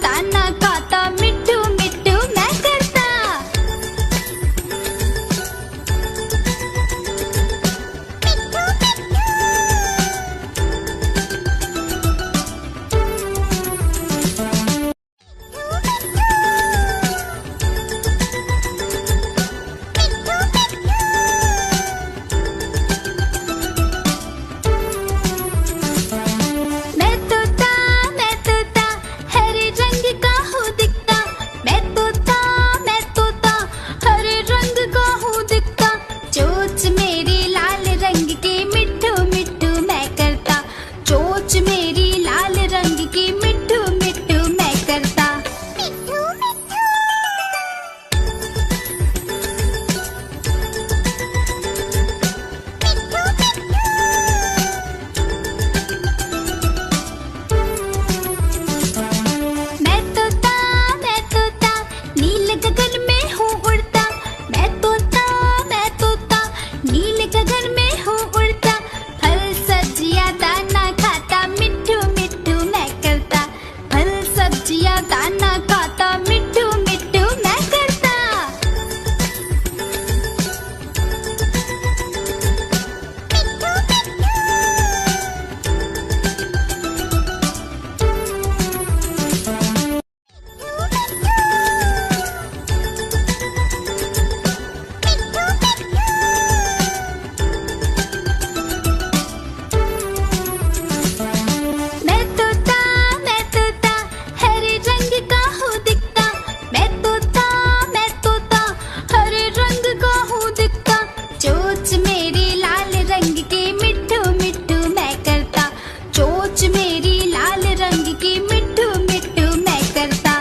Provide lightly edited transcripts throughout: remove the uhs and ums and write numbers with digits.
दाना खाता, मिट्ठू मिट्ठू मैं करता। मैं तोता हरे रंग का हूँ दिखता। मैं तोता हरे रंग का हूँ दिखता। चोंच मेरी लाल रंग की, मिट्ठू मिट्ठू मैं करता। चोंच मेरी लाल रंग की, मिट्ठू मिट्ठू मैं करता। मैं तोता नील गगन में हूँ उड़ता। मैं तोता नील गगन में हूँ उड़ता। फल सब्जियाँ दाना खाता, मिट्ठू मिट्ठू मैं करता। फल सब्जियाँ दाना खाता, मिट्ठू मिट्ठू मैं करता। मैं तोता हरे रंग का हूँ दिखता। मैं तोता हरे रंग का हूँ दिखता। चोंच मेरी लाल रंग की, मिट्ठू मिट्ठू मैं करता। चोंच मेरी लाल रंग की, मिट्ठू मिट्ठू मैं करता।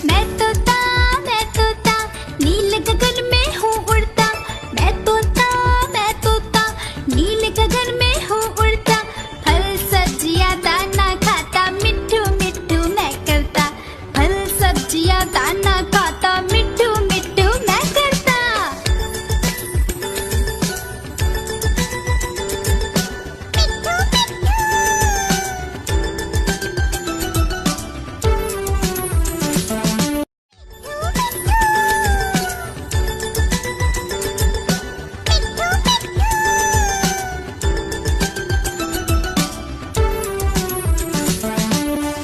मैं तोता नील गगन में हूँ उड़ता। मैं तोता नील गगन में हूँ उड़ता। फल सब्जियाँ दाना खाता, मिट्ठू मिट्ठू मैं करता। फल सब्जियाँ दाना खाता, मिट्ठू मिट्ठू मैं करता।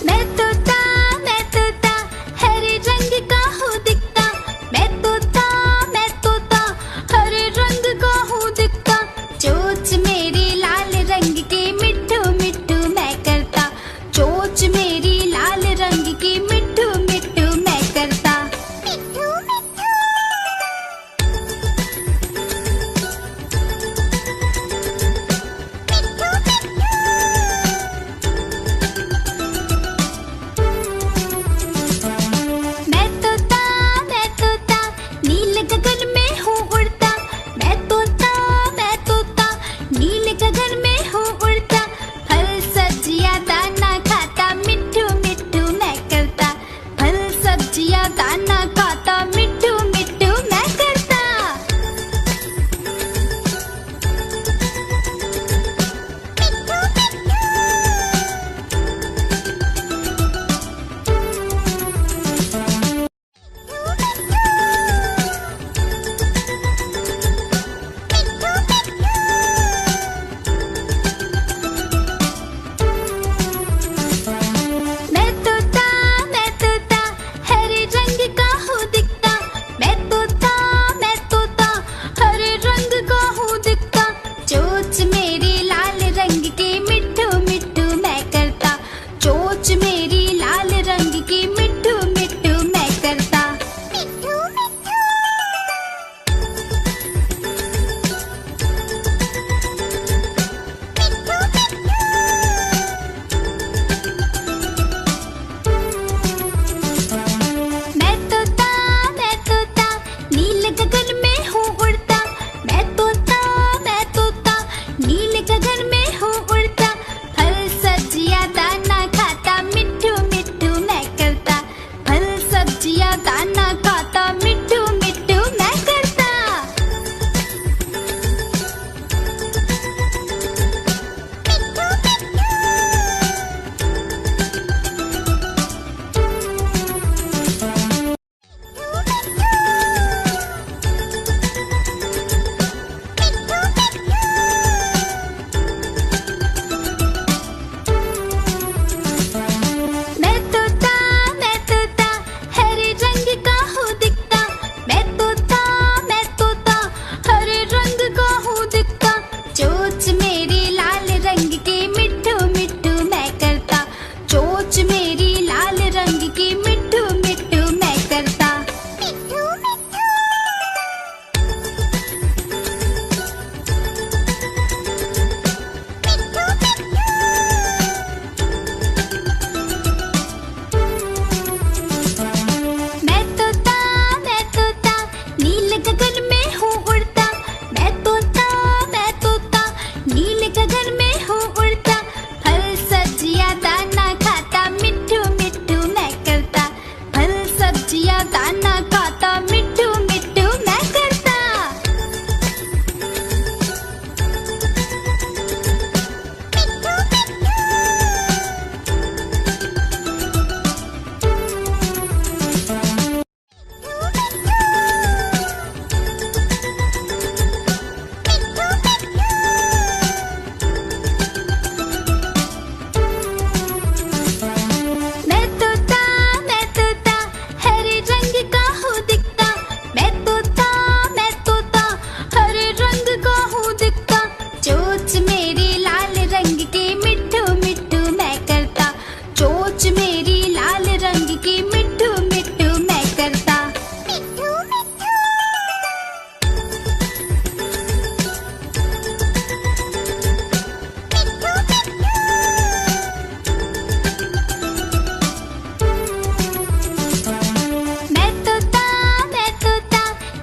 मैं तोता हरे रंग का हूँ दिखता। मैं तोता हरे रंग का हूँ दिखता। चोंच मेरी लाल रंग की, मिट्ठू मिट्ठू मैं करता। चोंच मेरी लाल रंग की, मिट्ठू मिट्ठू मैं करता। मैं तोता नील गगन में हूँ उड़ता। मैं तोता नील गगन में हूँ उड़ता। फल सब्जियाँ दाना खाता, मिट्ठू मिट्ठू मैं करता। फल सब्जियाँ दाना खाता, मिट्ठू मिट्ठू मैं करता। मैं तोता हरे रंग का हूँ दिखता। सब्जियां दाना खाता मिट्ठू मिट्ठू मैं करता। मैं तोता हरे रंग का हूँ दिखता। मैं तोता हरे रंग का हूँ दिखता। चोंच मेरी लाल रंग की मिट्ठू मिट्ठू मैं करता। चोंच मेरी लाल रंग की मिट्ठू मिट्ठू मैं करता। मैं तोता नील गगन में हूँ उड़ता। मैं तोता नील गगन में हूँ उड़ता। फल सब्जियां दाना खाता मिट्ठू मिट्ठू मैं करता। फल सब्जियां दाना खाता मिट्ठू मिट्ठू मैं करता। मैं तोता हरे रंग का हूँ दिखता। मैं तोता हरे रंग का हूँ दिखता। चोंच मेरी लाल रंग की मिट्ठू मिट्ठू मैं करता। चोंच मेरी लाल रंग की मिट्ठू मिट्ठू मैं करता। मैं तोता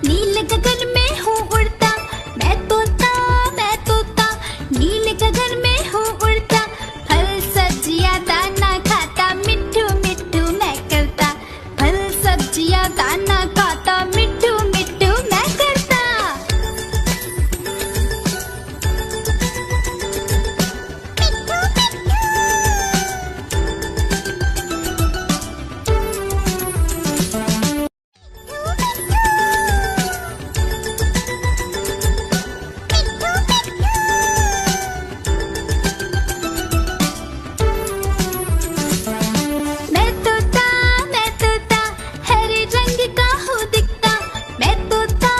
नील गगन में हूँ उड़ता। मैं तोता नील गगन में हूँ उड़ता। फल सब्जियां दाना खाता मिट्ठू मिट्ठू मैं करता। फल सब्जियां दाना खाता मिट्ठू मिट्ठू मैं करता। मैं तोता हरे रंग का हूँ दिखता। मैं तोता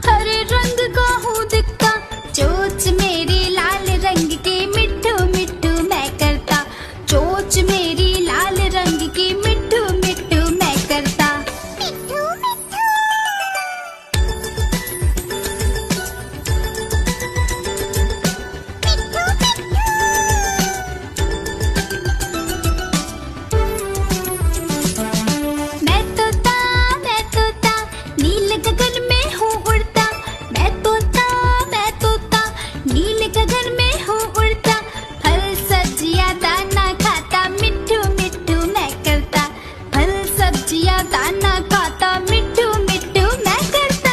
हरे रंग का हूँ दिखता। चोंच मेरी लाल रंग की मिट्ठू मिट्ठू मैं करता। चोंच मेरी लाल रंग की मिट्ठू मिट्ठू मैं करता। मैं तोता नील गगन में हूँ उड़ता। मैं तोता नील गगन में हूँ उड़ता। फल सब्जियां दाना खाता मिट्ठू मिट्ठू मैं करता। फल सब्जियां दाना खाता मिट्ठू मिट्ठू मैं करता।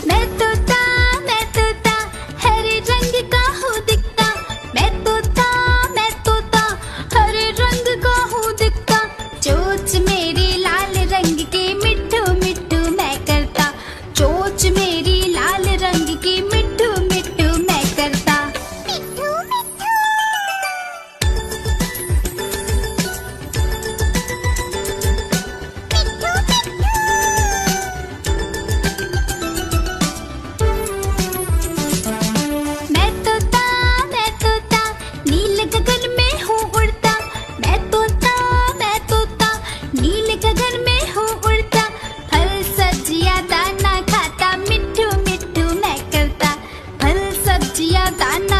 मैं तोता हरे रंग का सब्जियां दाना